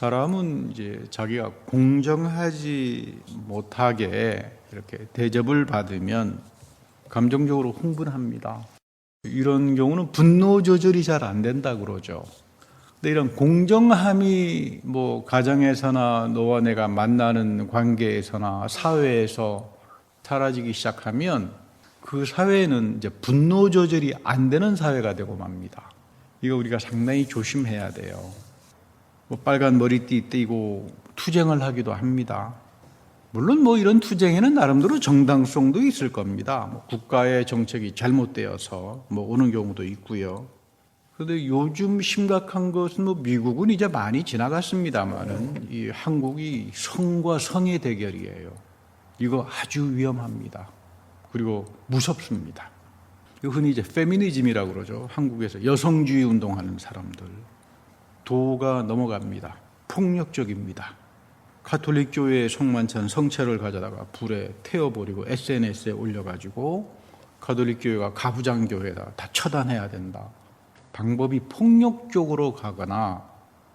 사람은 이제 자기가 공정하지 못하게 이렇게 대접을 받으면 감정적으로 흥분합니다. 이런 경우는 분노 조절이 잘 안 된다 그러죠. 근데 이런 공정함이 가정에서나 너와 내가 만나는 관계에서나 사회에서 사라지기 시작하면 그 사회는 이제 분노 조절이 안 되는 사회가 되고 맙니다. 이거 우리가 상당히 조심해야 돼요. 빨간 머리띠 띄고 투쟁을 하기도 합니다. 물론 이런 투쟁에는 나름대로 정당성도 있을 겁니다. 국가의 정책이 잘못되어서 오는 경우도 있고요. 그런데 요즘 심각한 것은 미국은 이제 많이 지나갔습니다만은 이 한국이 성과 성의 대결이에요. 이거 아주 위험합니다. 그리고 무섭습니다. 흔히 이제 페미니즘이라고 그러죠. 한국에서 여성주의 운동하는 사람들. 도가 넘어갑니다. 폭력적입니다. 가톨릭 교회의 성만찬 성체를 가져다가 불에 태워버리고 SNS에 올려가지고 가톨릭 교회가 가부장 교회다. 다 처단해야 된다. 방법이 폭력적으로 가거나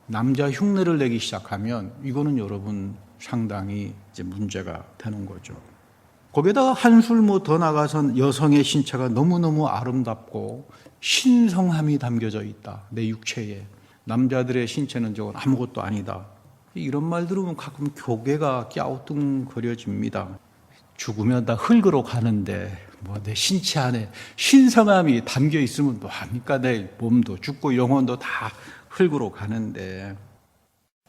남자 흉내를 내기 시작하면 이거는 여러분 상당히 이제 문제가 되는 거죠. 거기에다가 한술 더 나가선 여성의 신체가 너무너무 아름답고 신성함이 담겨져 있다. 내 육체에. 남자들의 신체는 저건 아무것도 아니다. 이런 말 들으면 가끔 교계가 갸우뚱거려집니다. 죽으면 다 흙으로 가는데 내 신체 안에 신성함이 담겨 있으면 뭐합니까? 내 몸도 죽고 영혼도 다 흙으로 가는데.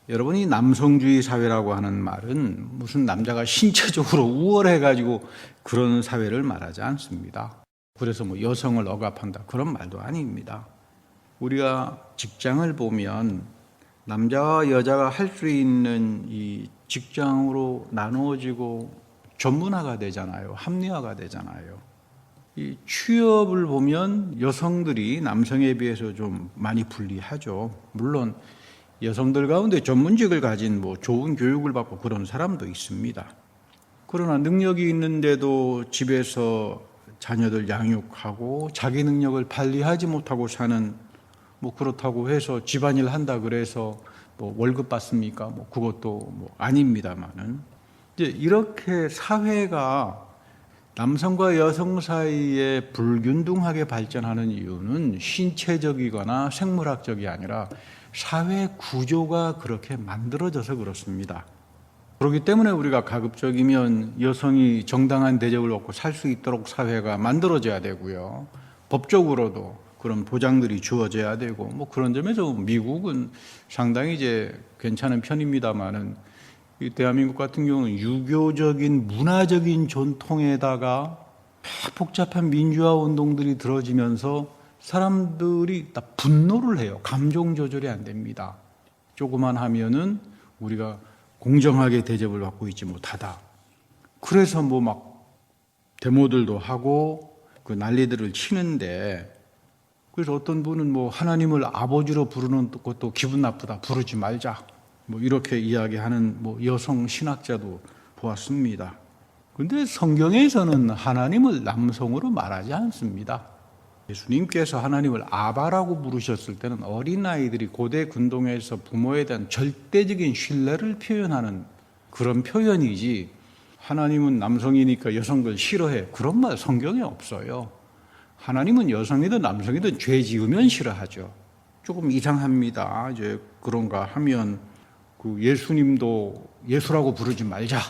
여러분이 남성주의 사회라고 하는 말은 무슨 남자가 신체적으로 우월해가지고 그런 사회를 말하지 않습니다. 그래서 여성을 억압한다 그런 말도 아닙니다. 우리가 직장을 보면 남자와 여자가 할 수 있는 이 직장으로 나누어지고 전문화가 되잖아요. 합리화가 되잖아요. 이 취업을 보면 여성들이 남성에 비해서 좀 많이 불리하죠. 물론 여성들 가운데 전문직을 가진 좋은 교육을 받고 그런 사람도 있습니다. 그러나 능력이 있는데도 집에서 자녀들 양육하고 자기 능력을 발휘하지 못하고 사는 그렇다고 해서 집안일 한다 그래서 월급 받습니까? 그것도 아닙니다만은 이제 이렇게 사회가 남성과 여성 사이에 불균등하게 발전하는 이유는 신체적이거나 생물학적이 아니라 사회 구조가 그렇게 만들어져서 그렇습니다. 그렇기 때문에 우리가 가급적이면 여성이 정당한 대접을 얻고 살 수 있도록 사회가 만들어져야 되고요. 법적으로도 그런 보장들이 주어져야 되고 그런 점에서 미국은 상당히 이제 괜찮은 편입니다만은 이 대한민국 같은 경우는 유교적인 문화적인 전통에다가 복잡한 민주화 운동들이 들어지면서 사람들이 다 분노를 해요. 감정 조절이 안 됩니다. 조그만 하면은 우리가 공정하게 대접을 받고 있지 못하다. 그래서 데모들도 하고 그 난리들을 치는데, 그래서 어떤 분은 하나님을 아버지로 부르는 것도 기분 나쁘다. 부르지 말자. 이렇게 이야기하는 여성 신학자도 보았습니다. 그런데 성경에서는 하나님을 남성으로 말하지 않습니다. 예수님께서 하나님을 아바라고 부르셨을 때는 어린아이들이 고대 군동에서 부모에 대한 절대적인 신뢰를 표현하는 그런 표현이지, 하나님은 남성이니까 여성들 싫어해, 그런 말 성경에 없어요. 하나님은 여성이든 남성이든 죄 지으면 싫어하죠. 조금 이상합니다. 이제 그런가 하면 예수님도 예수라고 부르지 말자.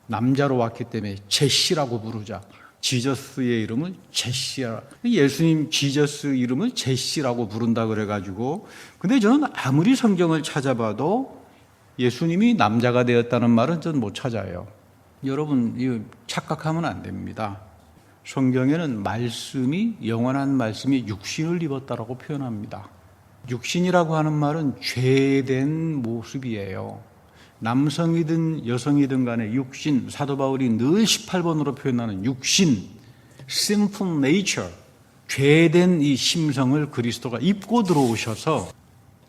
남자로 왔기 때문에 제시라고 부르자. 지저스의 이름을 제시라. 예수님 지저스 이름을 제시라고 부른다 그래가지고. 근데 저는 아무리 성경을 찾아봐도 예수님이 남자가 되었다는 말은 전 못 찾아요. 여러분, 이거 착각하면 안 됩니다. 성경에는 말씀이, 영원한 말씀이 육신을 입었다라고 표현합니다. 육신이라고 하는 말은 죄된 모습이에요. 남성이든 여성이든 간에 육신, 사도 바울이 늘 18번으로 표현하는 육신, sinful nature, 죄된 이 심성을 그리스도가 입고 들어오셔서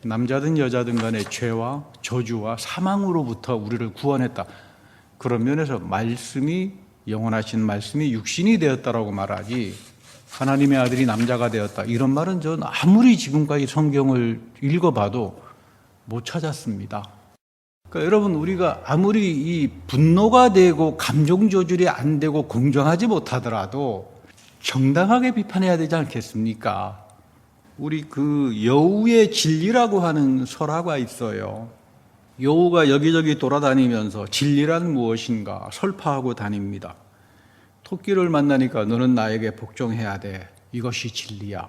남자든 여자든 간에 죄와 저주와 사망으로부터 우리를 구원했다. 그런 면에서 말씀이, 영원하신 말씀이 육신이 되었다라고 말하지, 하나님의 아들이 남자가 되었다, 이런 말은 전 아무리 지금까지 성경을 읽어봐도 못 찾았습니다. 그러니까 여러분, 우리가 아무리 이 분노가 되고 감정 조절이 안 되고 공정하지 못하더라도 정당하게 비판해야 되지 않겠습니까? 우리 그 여우의 진리라고 하는 설화가 있어요. 여우가 여기저기 돌아다니면서 진리란 무엇인가 설파하고 다닙니다. 토끼를 만나니까 너는 나에게 복종해야 돼. 이것이 진리야.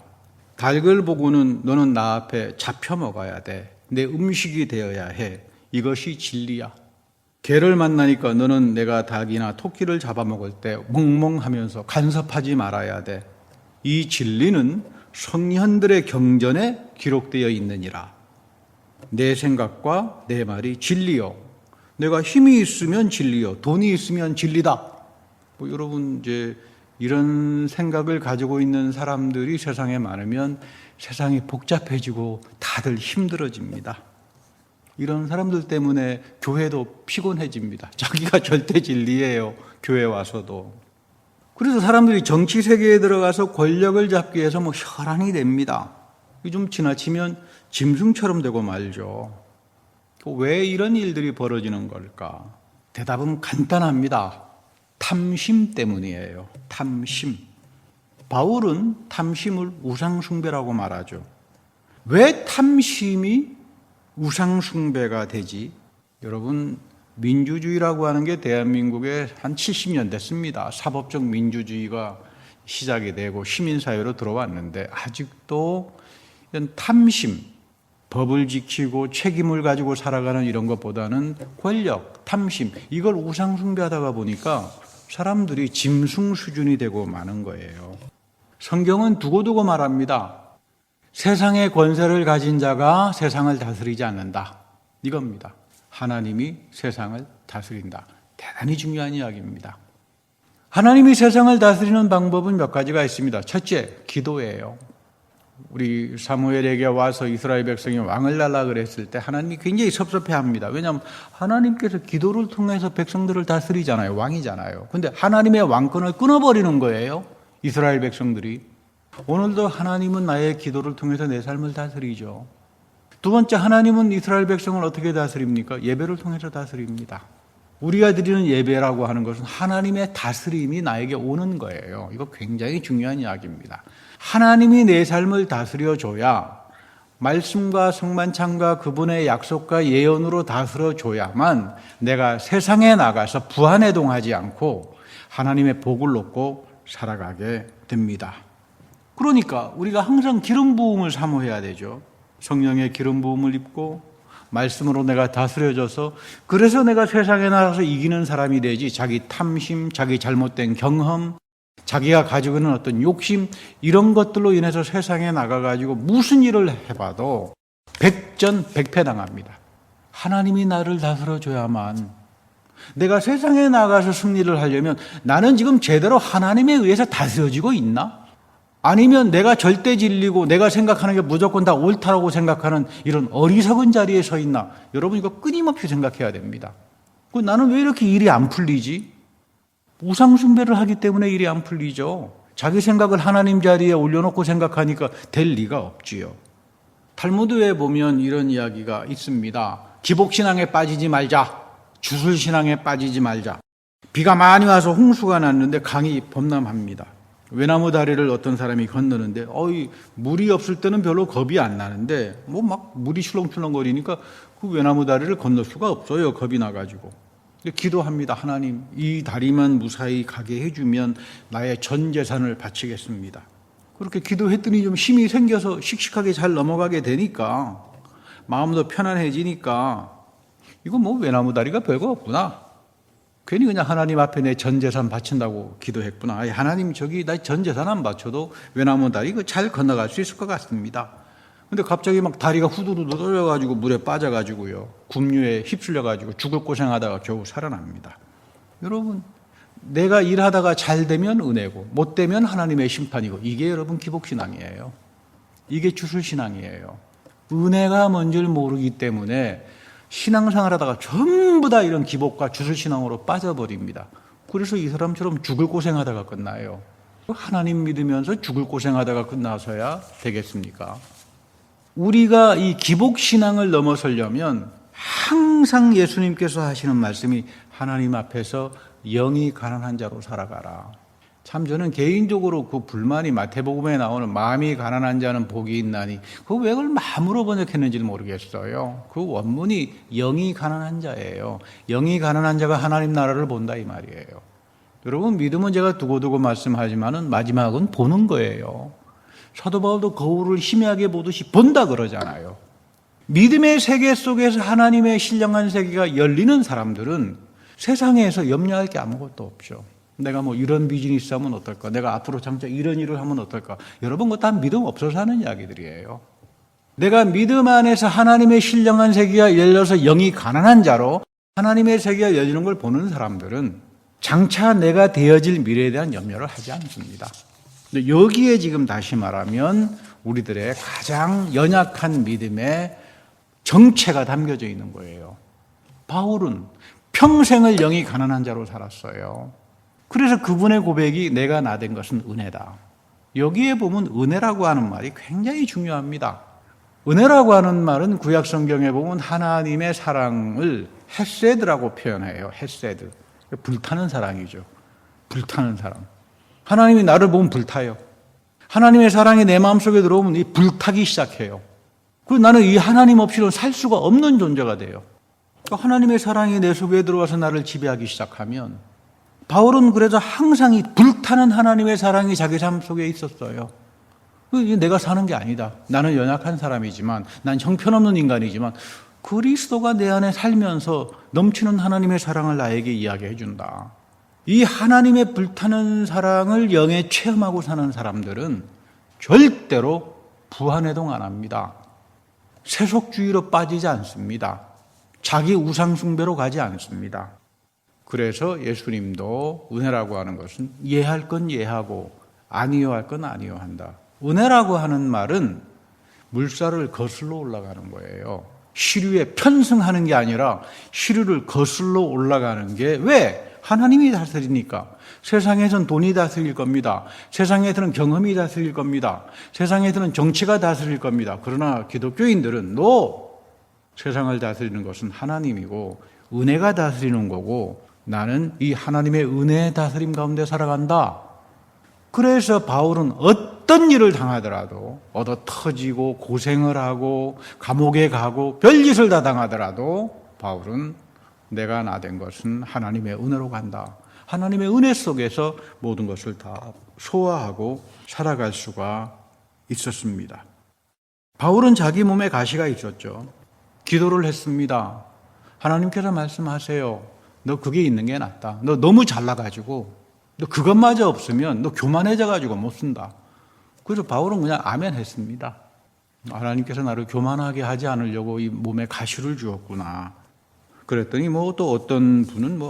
닭을 보고는 너는 나 앞에 잡혀 먹어야 돼. 내 음식이 되어야 해. 이것이 진리야. 개를 만나니까 너는 내가 닭이나 토끼를 잡아먹을 때 멍멍하면서 간섭하지 말아야 돼. 이 진리는 성현들의 경전에 기록되어 있느니라. 내 생각과 내 말이 진리요. 내가 힘이 있으면 진리요. 돈이 있으면 진리다. 여러분, 이제 이런 생각을 가지고 있는 사람들이 세상에 많으면 세상이 복잡해지고 다들 힘들어집니다. 이런 사람들 때문에 교회도 피곤해집니다. 자기가 절대 진리예요. 교회 와서도. 그래서 사람들이 정치 세계에 들어가서 권력을 잡기 위해서 혈안이 됩니다. 좀 지나치면 짐승처럼 되고 말죠. 왜 이런 일들이 벌어지는 걸까? 대답은 간단합니다. 탐심 때문이에요. 탐심. 바울은 탐심을 우상숭배라고 말하죠. 왜 탐심이 우상숭배가 되지? 여러분, 민주주의라고 하는 게 대한민국에 한 70년 됐습니다. 사법적 민주주의가 시작이 되고 시민사회로 들어왔는데 아직도 이런 탐심, 법을 지키고 책임을 가지고 살아가는 이런 것보다는 권력, 탐심, 이걸 우상숭배하다가 보니까 사람들이 짐승 수준이 되고 마는 거예요. 성경은 두고두고 말합니다. 세상의 권세를 가진 자가 세상을 다스리지 않는다. 이겁니다. 하나님이 세상을 다스린다. 대단히 중요한 이야기입니다. 하나님이 세상을 다스리는 방법은 몇 가지가 있습니다. 첫째, 기도예요. 우리 사무엘에게 와서 이스라엘 백성이 왕을 달라 그랬을 때 하나님이 굉장히 섭섭해합니다. 왜냐하면 하나님께서 기도를 통해서 백성들을 다스리잖아요. 왕이잖아요. 그런데 하나님의 왕권을 끊어버리는 거예요. 이스라엘 백성들이. 오늘도 하나님은 나의 기도를 통해서 내 삶을 다스리죠. 두 번째, 하나님은 이스라엘 백성을 어떻게 다스립니까? 예배를 통해서 다스립니다. 우리가 드리는 예배라고 하는 것은 하나님의 다스림이 나에게 오는 거예요. 이거 굉장히 중요한 이야기입니다. 하나님이 내 삶을 다스려줘야, 말씀과 성만찬과 그분의 약속과 예언으로 다스려줘야만 내가 세상에 나가서 부안해동하지 않고 하나님의 복을 얻고 살아가게 됩니다. 그러니까 우리가 항상 기름 부음을 사모해야 되죠. 성령의 기름 부음을 입고 말씀으로 내가 다스려져서, 그래서 내가 세상에 나가서 이기는 사람이 되지, 자기 탐심, 자기 잘못된 경험, 자기가 가지고 있는 어떤 욕심, 이런 것들로 인해서 세상에 나가가지고 무슨 일을 해봐도 백전백패당합니다. 하나님이 나를 다스려줘야만, 내가 세상에 나가서 승리를 하려면 나는 지금 제대로 하나님에 의해서 다스려지고 있나? 아니면 내가 절대 진리고 내가 생각하는 게 무조건 다 옳다라고 생각하는 이런 어리석은 자리에 서 있나? 여러분, 이거 끊임없이 생각해야 됩니다. 나는 왜 이렇게 일이 안 풀리지? 우상숭배를 하기 때문에 일이 안 풀리죠. 자기 생각을 하나님 자리에 올려놓고 생각하니까 될 리가 없지요. 탈무드에 보면 이런 이야기가 있습니다. 기복신앙에 빠지지 말자. 주술신앙에 빠지지 말자. 비가 많이 와서 홍수가 났는데 강이 범람합니다. 외나무 다리를 어떤 사람이 건너는데 물이 없을 때는 별로 겁이 안 나는데 막 물이 출렁출렁거리니까 그 외나무 다리를 건널 수가 없어요. 겁이 나가지고. 기도합니다. 하나님, 이 다리만 무사히 가게 해주면 나의 전 재산을 바치겠습니다. 그렇게 기도했더니 좀 힘이 생겨서 씩씩하게 잘 넘어가게 되니까 마음도 편안해지니까 이거 외나무 다리가 별거 없구나. 괜히 그냥 하나님 앞에 내 전 재산 바친다고 기도했구나. 하나님, 저기 나 전 재산 안 바쳐도 외나무 다리 잘 건너갈 수 있을 것 같습니다. 근데 갑자기 막 다리가 후두두두 떨려가지고 물에 빠져가지고요, 급류에 휩쓸려가지고 죽을 고생하다가 겨우 살아납니다. 여러분, 내가 일하다가 잘 되면 은혜고 못 되면 하나님의 심판이고, 이게 여러분 기복신앙이에요. 이게 주술신앙이에요. 은혜가 뭔지를 모르기 때문에 신앙생활 하다가 전부 다 이런 기복과 주술신앙으로 빠져버립니다. 그래서 이 사람처럼 죽을 고생하다가 끝나요. 하나님 믿으면서 죽을 고생하다가 끝나서야 되겠습니까? 우리가 이 기복신앙을 넘어서려면 항상 예수님께서 하시는 말씀이 하나님 앞에서 영이 가난한 자로 살아가라. 참 저는 개인적으로 그 불만이 마태복음에 나오는 마음이 가난한 자는 복이 있나니 그거 왜 그걸 마음으로 번역했는지는 모르겠어요. 그 원문이 영이 가난한 자예요. 영이 가난한 자가 하나님 나라를 본다 이 말이에요. 여러분 믿음은 제가 두고두고 말씀하지만은 마지막은 보는 거예요. 사도 바울도 거울을 희미하게 보듯이 본다 그러잖아요. 믿음의 세계 속에서 하나님의 신령한 세계가 열리는 사람들은 세상에서 염려할 게 아무것도 없죠. 내가 뭐 이런 비즈니스 하면 어떨까? 내가 앞으로 장차 이런 일을 하면 어떨까? 여러분 그거 다 믿음 없어서 하는 이야기들이에요. 내가 믿음 안에서 하나님의 신령한 세계가 열려서 영이 가난한 자로 하나님의 세계가 열리는 걸 보는 사람들은 장차 내가 되어질 미래에 대한 염려를 하지 않습니다. 근데 여기에 지금 다시 말하면 우리들의 가장 연약한 믿음의 정체가 담겨져 있는 거예요. 바울은 평생을 영이 가난한 자로 살았어요. 그래서 그분의 고백이 내가 나된 것은 은혜다. 여기에 보면 은혜라고 하는 말이 굉장히 중요합니다. 은혜라고 하는 말은 구약 성경에 보면 하나님의 사랑을 헤세드라고 표현해요. 헤세드. 불타는 사랑이죠. 불타는 사랑. 하나님이 나를 보면 불타요. 하나님의 사랑이 내 마음속에 들어오면 이 불타기 시작해요. 그리고 나는 이 하나님 없이는 살 수가 없는 존재가 돼요. 하나님의 사랑이 내 속에 들어와서 나를 지배하기 시작하면 바울은 그래서 항상 이 불타는 하나님의 사랑이 자기 삶 속에 있었어요. 내가 사는 게 아니다. 나는 연약한 사람이지만, 난 형편없는 인간이지만 그리스도가 내 안에 살면서 넘치는 하나님의 사랑을 나에게 이야기해 준다. 이 하나님의 불타는 사랑을 영에 체험하고 사는 사람들은 절대로 부한해동 안 합니다. 세속주의로 빠지지 않습니다. 자기 우상 숭배로 가지 않습니다. 그래서 예수님도 은혜라고 하는 것은 예할 건 예하고 아니요 할 건 아니요 한다. 은혜라고 하는 말은 물살을 거슬러 올라가는 거예요. 시류에 편승하는 게 아니라 시류를 거슬러 올라가는 게 왜? 하나님이 다스리니까. 세상에선 돈이 다스릴 겁니다. 세상에서는 경험이 다스릴 겁니다. 세상에서는 정치가 다스릴 겁니다. 그러나 기독교인들은 세상을 다스리는 것은 하나님이고 은혜가 다스리는 거고 나는 이 하나님의 은혜의 다스림 가운데 살아간다. 그래서 바울은 어떤 일을 당하더라도 얻어 터지고 고생을 하고 감옥에 가고 별짓을 다 당하더라도 바울은 내가 나된 것은 하나님의 은혜로 간다. 하나님의 은혜 속에서 모든 것을 다 소화하고 살아갈 수가 있었습니다. 바울은 자기 몸에 가시가 있었죠. 기도를 했습니다. 하나님께서 말씀하세요. 너 그게 있는 게 낫다. 너 너무 잘나가지고 너 그것마저 없으면 너 교만해져가지고 못 쓴다. 그래서 바울은 그냥 아멘 했습니다. 하나님께서 나를 교만하게 하지 않으려고 이 몸에 가시를 주었구나. 그랬더니 또 어떤 분은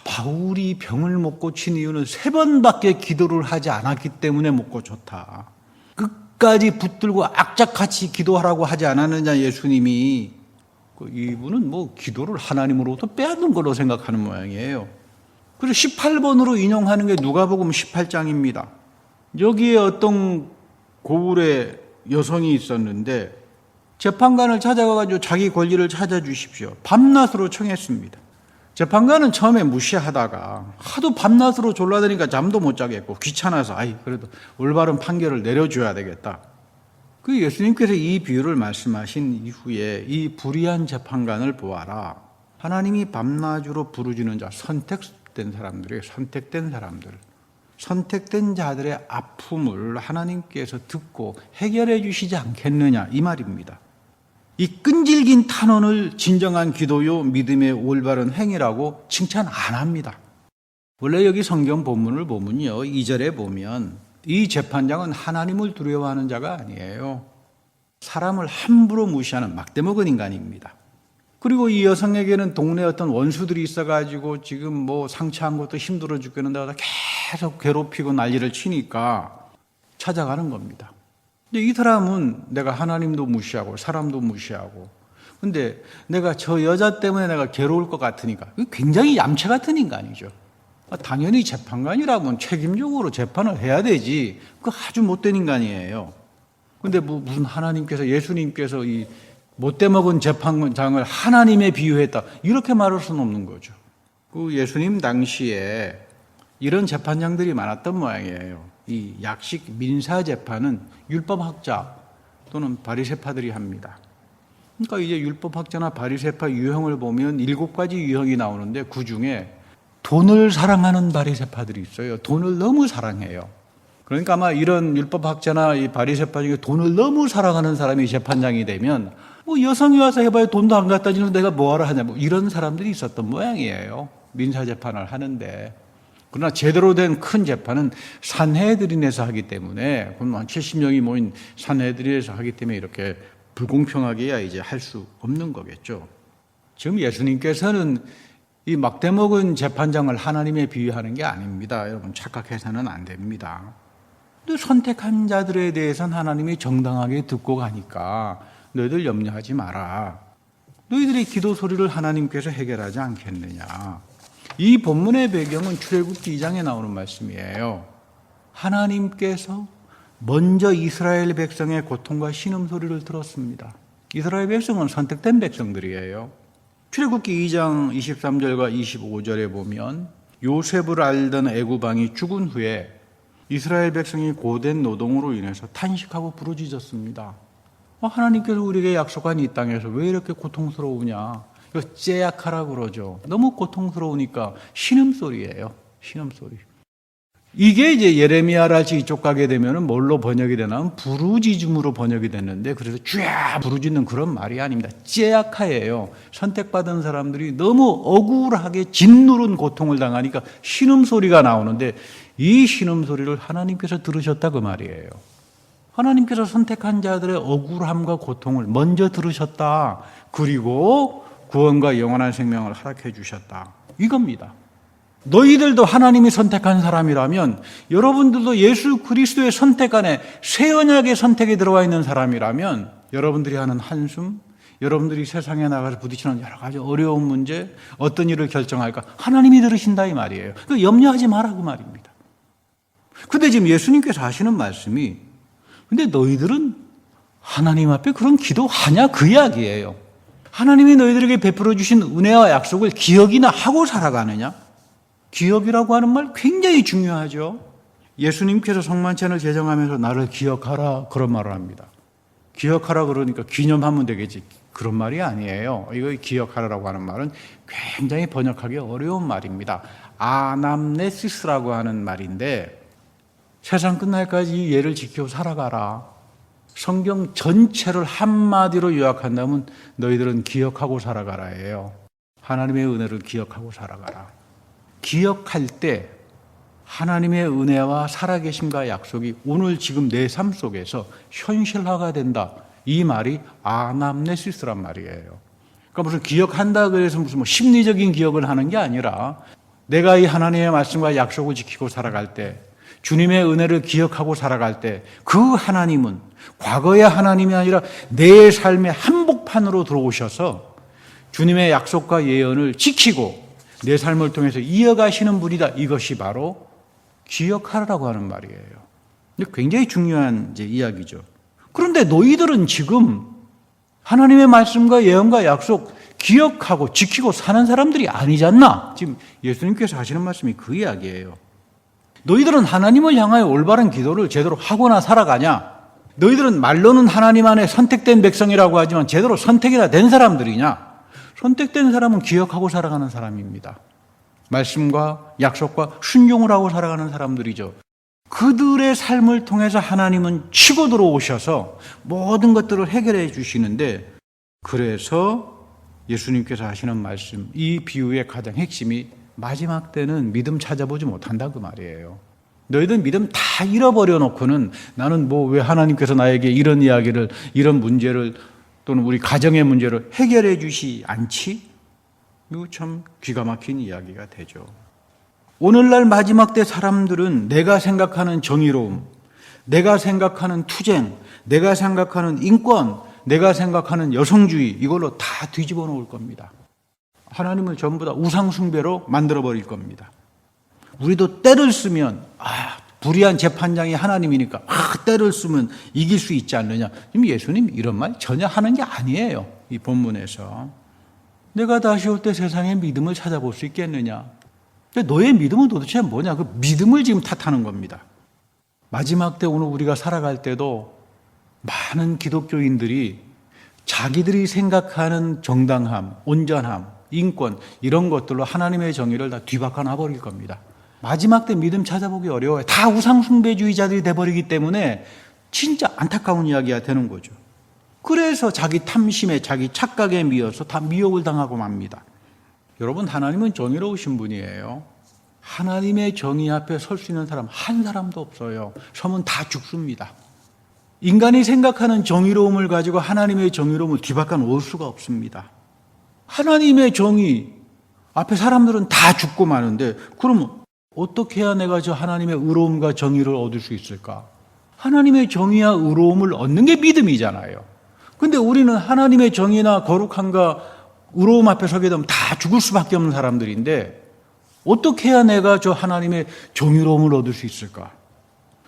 바울이 병을 못 고친 이유는 3번밖에 기도를 하지 않았기 때문에 못 고쳤다. 끝까지 붙들고 악착같이 기도하라고 하지 않았느냐 예수님이. 이분은 기도를 하나님으로부터 빼앗는 걸로 생각하는 모양이에요. 그래서 18번으로 인용하는 게 누가복음 18장입니다. 여기에 어떤 고울의 여성이 있었는데 재판관을 찾아가가지고 자기 권리를 찾아주십시오. 밤낮으로 청했습니다. 재판관은 처음에 무시하다가 하도 밤낮으로 졸라대니까 잠도 못 자겠고 귀찮아서 그래도 올바른 판결을 내려줘야 되겠다. 그 예수님께서 이 비유를 말씀하신 이후에 이 불의한 재판관을 보아라. 하나님이 밤낮으로 부르짖는 자, 선택된 사람들이에요. 선택된 자들의 아픔을 하나님께서 듣고 해결해 주시지 않겠느냐 이 말입니다. 이 끈질긴 탄원을 진정한 기도요 믿음의 올바른 행위라고 칭찬 안 합니다. 원래 여기 성경 본문을 보면요 2절에 보면 이 재판장은 하나님을 두려워하는 자가 아니에요. 사람을 함부로 무시하는 막대먹은 인간입니다. 그리고 이 여성에게는 동네 어떤 원수들이 있어가지고 지금 상처한 것도 힘들어 죽겠는데 계속 괴롭히고 난리를 치니까 찾아가는 겁니다. 근데 이 사람은 내가 하나님도 무시하고 사람도 무시하고 근데 내가 저 여자 때문에 내가 괴로울 것 같으니까 굉장히 얌체 같은 인간이죠. 당연히 재판관이라면 책임적으로 재판을 해야 되지. 그 아주 못된 인간이에요. 근데 무슨 하나님께서 예수님께서 이 못돼 먹은 재판장을 하나님에 비유했다. 이렇게 말할 수는 없는 거죠. 그 예수님 당시에 이런 재판장들이 많았던 모양이에요. 이 약식 민사 재판은 율법학자 또는 바리새파들이 합니다. 그러니까 이제 율법학자나 바리새파 유형을 보면 7가지 유형이 나오는데 그 중에 돈을 사랑하는 바리새파들이 있어요. 돈을 너무 사랑해요. 그러니까 아마 이런 율법학자나 이 바리새파 중에 돈을 너무 사랑하는 사람이 재판장이 되면 뭐 여성이 와서 해봐야 돈도 안 갖다 주는 내가 뭐하러 하냐, 뭐 이런 사람들이 있었던 모양이에요. 민사 재판을 하는데. 그러나 제대로 된 큰 재판은 산헤드린에서 하기 때문에, 그럼 한 70명이 모인 산헤드린에서 하기 때문에 이렇게 불공평하게야 이제 할 수 없는 거겠죠. 지금 예수님께서는 이 막대 먹은 재판장을 하나님에 비유하는 게 아닙니다. 여러분 착각해서는 안 됩니다. 또 선택한 자들에 대해서는 하나님이 정당하게 듣고 가니까 너희들 염려하지 마라. 너희들의 기도 소리를 하나님께서 해결하지 않겠느냐. 이 본문의 배경은 출애굽기 2장에 나오는 말씀이에요. 하나님께서 먼저 이스라엘 백성의 고통과 신음소리를 들었습니다. 이스라엘 백성은 선택된 백성들이에요. 출애굽기 2장 23절과 25절에 보면 요셉을 알던 애굽왕이 죽은 후에 이스라엘 백성이 고된 노동으로 인해서 탄식하고 부르짖었습니다. 하나님께서 우리에게 약속한 이 땅에서 왜 이렇게 고통스러우냐. 이거 째약하라고 그러죠. 너무 고통스러우니까 신음소리예요. 신음소리. 이게 이제 예레미야랄지 이쪽 가게 되면 뭘로 번역이 되냐면 부르짖음으로 번역이 됐는데, 그래서 쥐야 부르짖는 그런 말이 아닙니다. 째약하예요. 선택받은 사람들이 너무 억울하게 짓누른 고통을 당하니까 신음소리가 나오는데, 이 신음소리를 하나님께서 들으셨다 그 말이에요. 하나님께서 선택한 자들의 억울함과 고통을 먼저 들으셨다. 그리고 구원과 영원한 생명을 허락해 주셨다. 이겁니다. 너희들도 하나님이 선택한 사람이라면, 여러분들도 예수 그리스도의 선택 안에 새 언약의 선택에 들어와 있는 사람이라면, 여러분들이 하는 한숨, 여러분들이 세상에 나가서 부딪히는 여러 가지 어려운 문제, 어떤 일을 결정할까 하나님이 들으신다 이 말이에요. 그러니까 염려하지 마라 그 말입니다. 근데 지금 예수님께서 하시는 말씀이, 근데 너희들은 하나님 앞에 그런 기도하냐 그 이야기예요. 하나님이 너희들에게 베풀어 주신 은혜와 약속을 기억이나 하고 살아가느냐? 기억이라고 하는 말 굉장히 중요하죠. 예수님께서 성만찬을 제정하면서 나를 기억하라 그런 말을 합니다. 기억하라 그러니까 기념하면 되겠지. 그런 말이 아니에요. 이거 기억하라고 하는 말은 굉장히 번역하기 어려운 말입니다. 아남네시스라고 하는 말인데, 세상 끝날까지 이 예를 지키고 살아가라. 성경 전체를 한마디로 요약한다면 너희들은 기억하고 살아가라예요. 하나님의 은혜를 기억하고 살아가라. 기억할 때 하나님의 은혜와 살아계심과 약속이 오늘 지금 내 삶 속에서 현실화가 된다. 이 말이 아남네시스란 말이에요. 그러니까 무슨 기억한다 그래서 무슨 뭐 심리적인 기억을 하는 게 아니라, 내가 이 하나님의 말씀과 약속을 지키고 살아갈 때, 주님의 은혜를 기억하고 살아갈 때, 그 하나님은 과거의 하나님이 아니라 내 삶의 한복판으로 들어오셔서 주님의 약속과 예언을 지키고 내 삶을 통해서 이어가시는 분이다. 이것이 바로 기억하라고 하는 말이에요. 굉장히 중요한 이제 이야기죠. 그런데 너희들은 지금 하나님의 말씀과 예언과 약속 기억하고 지키고 사는 사람들이 아니지 않나? 지금 예수님께서 하시는 말씀이 그 이야기예요. 너희들은 하나님을 향하여 올바른 기도를 제대로 하거나 살아가냐? 너희들은 말로는 하나님 안에 선택된 백성이라고 하지만 제대로 선택이나 된 사람들이냐? 선택된 사람은 기억하고 살아가는 사람입니다. 말씀과 약속과 순종을 하고 살아가는 사람들이죠. 그들의 삶을 통해서 하나님은 치고 들어오셔서 모든 것들을 해결해 주시는데, 그래서 예수님께서 하시는 말씀, 이 비유의 가장 핵심이 마지막 때는 믿음 찾아보지 못한다 그 말이에요. 너희들 믿음 다 잃어버려 놓고는 나는 뭐 왜 하나님께서 나에게 이런 이야기를, 이런 문제를 또는 우리 가정의 문제를 해결해 주시 않지? 이거 참 기가 막힌 이야기가 되죠. 오늘날 마지막 때 사람들은 내가 생각하는 정의로움, 내가 생각하는 투쟁, 내가 생각하는 인권, 내가 생각하는 여성주의, 이걸로 다 뒤집어 놓을 겁니다. 하나님을 전부 다 우상숭배로 만들어버릴 겁니다. 우리도 때를 쓰면 불의한 재판장이 하나님이니까 때를 쓰면 이길 수 있지 않느냐. 지금 예수님 이런 말 전혀 하는 게 아니에요. 이 본문에서. 내가 다시 올 때 세상의 믿음을 찾아볼 수 있겠느냐. 근데 너의 믿음은 도대체 뭐냐. 그 믿음을 지금 탓하는 겁니다. 마지막 때 오늘 우리가 살아갈 때도 많은 기독교인들이 자기들이 생각하는 정당함, 온전함, 인권 이런 것들로 하나님의 정의를 다 뒤바꿔 놔버릴 겁니다. 마지막 때 믿음 찾아보기 어려워요. 다 우상숭배주의자들이 돼버리기 때문에 진짜 안타까운 이야기가 되는 거죠. 그래서 자기 탐심에 자기 착각에 미어서 다 미혹을 당하고 맙니다. 여러분, 하나님은 정의로우신 분이에요. 하나님의 정의 앞에 설 수 있는 사람 한 사람도 없어요. 서면 다 죽습니다. 인간이 생각하는 정의로움을 가지고 하나님의 정의로움을 뒤바꿔 놓을 수가 없습니다. 하나님의 정의 앞에 사람들은 다 죽고 마는데 그러면 어떻게 해야 내가 저 하나님의 의로움과 정의를 얻을 수 있을까? 하나님의 정의와 의로움을 얻는 게 믿음이잖아요. 근데 우리는 하나님의 정의나 거룩함과 의로움 앞에 서게 되면 다 죽을 수밖에 없는 사람들인데 어떻게 해야 내가 저 하나님의 정의로움을 얻을 수 있을까?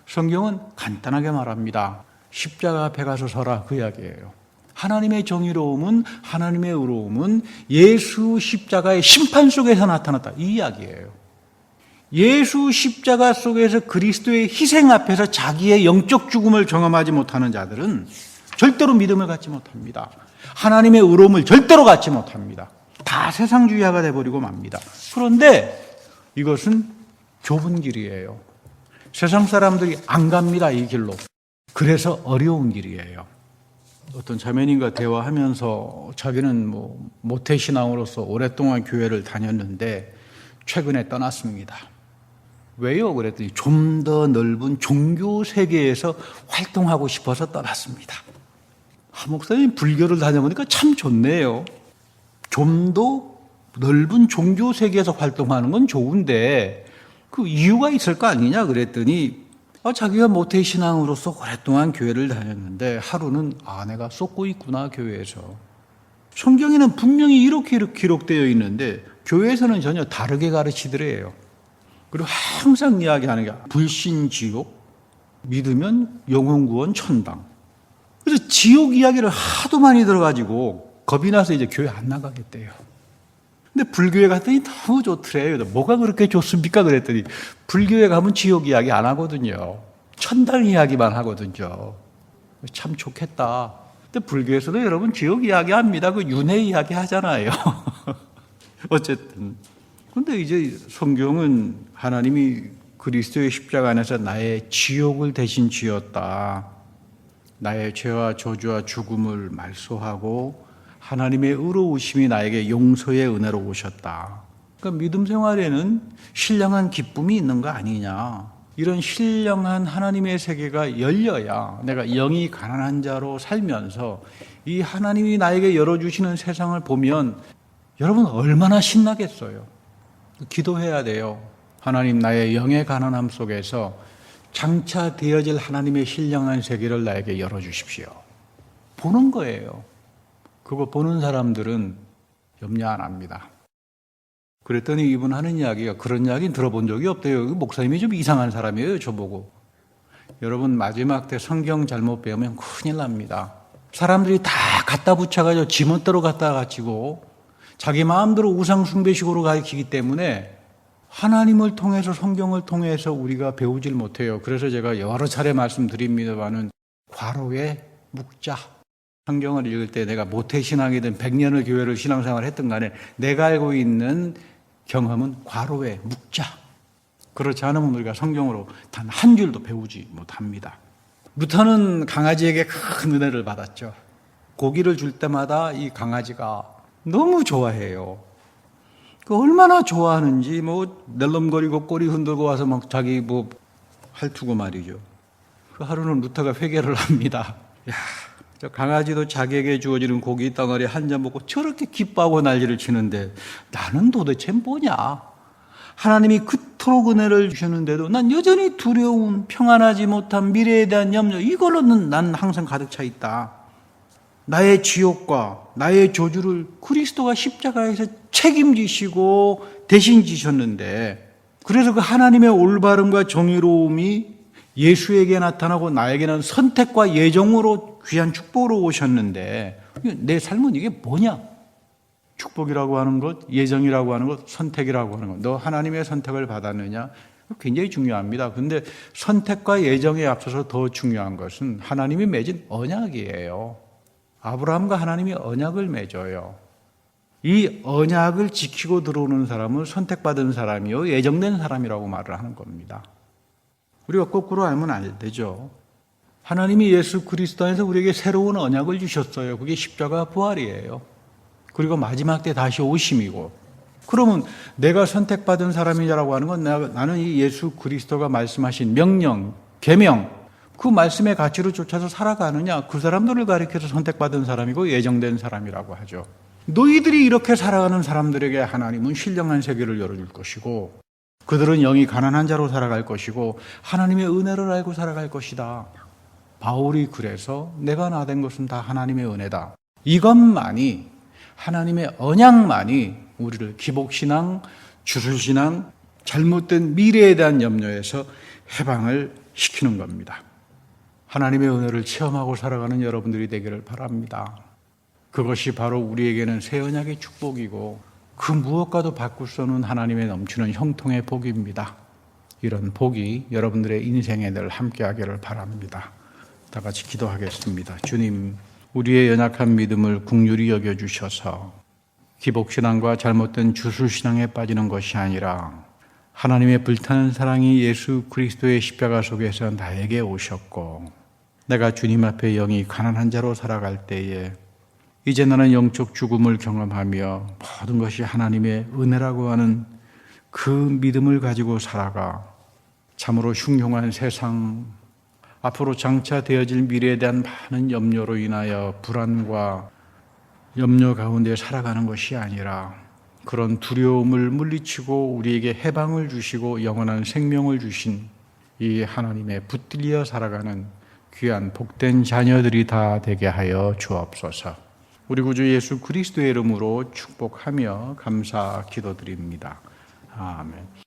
성경은 간단하게 말합니다. 십자가 앞에 가서 서라, 그 이야기예요. 하나님의 정의로움은, 하나님의 의로움은 예수 십자가의 심판 속에서 나타났다, 이 이야기예요. 예수 십자가 속에서 그리스도의 희생 앞에서 자기의 영적 죽음을 경험하지 못하는 자들은 절대로 믿음을 갖지 못합니다. 하나님의 의로움을 절대로 갖지 못합니다. 다 세상주의자가 돼버리고 맙니다. 그런데 이것은 좁은 길이에요. 세상 사람들이 안 갑니다, 이 길로. 그래서 어려운 길이에요. 어떤 자매님과 대화하면서 자기는 모태신앙으로서 오랫동안 교회를 다녔는데 최근에 떠났습니다. 왜요? 그랬더니 좀 더 넓은 종교 세계에서 활동하고 싶어서 떠났습니다. 목사님, 불교를 다녀보니까 참 좋네요. 좀 더 넓은 종교 세계에서 활동하는 건 좋은데 그 이유가 있을 거 아니냐 그랬더니 자기가 모태신앙으로서 오랫동안 교회를 다녔는데 하루는 내가 쏟고 있구나, 교회에서. 성경에는 분명히 이렇게 기록되어 있는데 교회에서는 전혀 다르게 가르치더래요. 그리고 항상 이야기하는 게 불신 지옥, 믿으면 영혼구원 천당. 그래서 지옥 이야기를 하도 많이 들어가지고 겁이 나서 이제 교회 안 나가겠대요. 근데 불교에 갔더니 너무 좋더래요. 뭐가 그렇게 좋습니까? 그랬더니 불교에 가면 지옥 이야기 안 하거든요. 천당 이야기만 하거든요. 참 좋겠다. 근데 불교에서도 여러분 지옥 이야기 합니다. 그 윤회 이야기 하잖아요. 어쨌든. 근데 이제 성경은 하나님이 그리스도의 십자가 안에서 나의 지옥을 대신 지었다. 나의 죄와 저주와 죽음을 말소하고 하나님의 의로우심이 나에게 용서의 은혜로 오셨다. 그러니까 믿음 생활에는 신령한 기쁨이 있는 거 아니냐. 이런 신령한 하나님의 세계가 열려야 내가 영이 가난한 자로 살면서 이 하나님이 나에게 열어주시는 세상을 보면 여러분 얼마나 신나겠어요. 기도해야 돼요. 하나님, 나의 영의 가난함 속에서 장차 되어질 하나님의 신령한 세계를 나에게 열어주십시오. 보는 거예요. 그거 보는 사람들은 염려 안 합니다. 그랬더니 이분 하는 이야기가 그런 이야기는 들어본 적이 없대요. 목사님이 좀 이상한 사람이에요, 저보고. 여러분, 마지막 때 성경 잘못 배우면 큰일 납니다. 사람들이 다 갖다 붙여가지고 지멋대로 갖다 갖추고 자기 마음대로 우상숭배식으로 가르치기 때문에 하나님을 통해서, 성경을 통해서 우리가 배우질 못해요. 그래서 제가 여러 차례 말씀드립니다만은 과로에 묵자. 성경을 읽을 때 내가 모태신앙이든 100년을 교회를 신앙생활을 했든 간에 내가 알고 있는 경험은 과로에 묵자. 그렇지 않으면 우리가 성경으로 단 한 줄도 배우지 못합니다. 루터는 강아지에게 큰 은혜를 받았죠. 고기를 줄 때마다 이 강아지가 너무 좋아해요. 얼마나 좋아하는지 낼름거리고 꼬리 흔들고 와서 막 자기 핥고 말이죠. 그 하루는 루터가 회개를 합니다. 저 강아지도 자기에게 주어지는 고기 덩어리 한 잔 먹고 저렇게 기뻐하고 난리를 치는데 나는 도대체 뭐냐? 하나님이 그토록 은혜를 주셨는데도 난 여전히 두려움, 평안하지 못한 미래에 대한 염려, 이걸로는 난 항상 가득 차 있다. 나의 지옥과 나의 저주를 그리스도가 십자가에서 책임지시고 대신 지셨는데 그래서 그 하나님의 올바름과 정의로움이 예수에게 나타나고 나에게는 선택과 예정으로 귀한 축복으로 오셨는데 내 삶은 이게 뭐냐? 축복이라고 하는 것, 예정이라고 하는 것, 선택이라고 하는 것. 너 하나님의 선택을 받았느냐? 굉장히 중요합니다. 그런데 선택과 예정에 앞서서 더 중요한 것은 하나님이 맺은 언약이에요. 아브라함과 하나님이 언약을 맺어요. 이 언약을 지키고 들어오는 사람은 선택받은 사람이요, 예정된 사람이라고 말을 하는 겁니다. 우리가 거꾸로 알면 안 되죠. 하나님이 예수 그리스도 안에서 우리에게 새로운 언약을 주셨어요. 그게 십자가 부활이에요. 그리고 마지막 때 다시 오심이고. 그러면 내가 선택받은 사람이라고 하는 건 나는 이 예수 그리스도가 말씀하신 명령, 계명, 그 말씀의 가치로 쫓아서 살아가느냐, 그 사람들을 가리켜서 선택받은 사람이고 예정된 사람이라고 하죠. 너희들이 이렇게 살아가는 사람들에게 하나님은 신령한 세계를 열어줄 것이고 그들은 영이 가난한 자로 살아갈 것이고 하나님의 은혜를 알고 살아갈 것이다. 바울이 그래서 내가 나 된 것은 다 하나님의 은혜다. 이것만이, 하나님의 언약만이 우리를 기복신앙, 주술신앙, 잘못된 미래에 대한 염려에서 해방을 시키는 겁니다. 하나님의 은혜를 체험하고 살아가는 여러분들이 되기를 바랍니다. 그것이 바로 우리에게는 새 언약의 축복이고 그 무엇과도 바꿀 수 없는 하나님의 넘치는 형통의 복입니다. 이런 복이 여러분들의 인생에 늘 함께하기를 바랍니다. 다 같이 기도하겠습니다. 주님, 우리의 연약한 믿음을 긍휼히 여겨주셔서 기복신앙과 잘못된 주술신앙에 빠지는 것이 아니라 하나님의 불타는 사랑이 예수 그리스도의 십자가 속에서 나에게 오셨고 내가 주님 앞에 영이 가난한 자로 살아갈 때에 이제 나는 영적 죽음을 경험하며 모든 것이 하나님의 은혜라고 하는 그 믿음을 가지고 살아가 참으로 흉흉한 세상, 앞으로 장차 되어질 미래에 대한 많은 염려로 인하여 불안과 염려 가운데 살아가는 것이 아니라 그런 두려움을 물리치고 우리에게 해방을 주시고 영원한 생명을 주신 이 하나님의 붙들려 살아가는 귀한 복된 자녀들이 다 되게 하여 주옵소서. 우리 구주 예수 그리스도의 이름으로 축복하며 감사 기도드립니다. 아멘.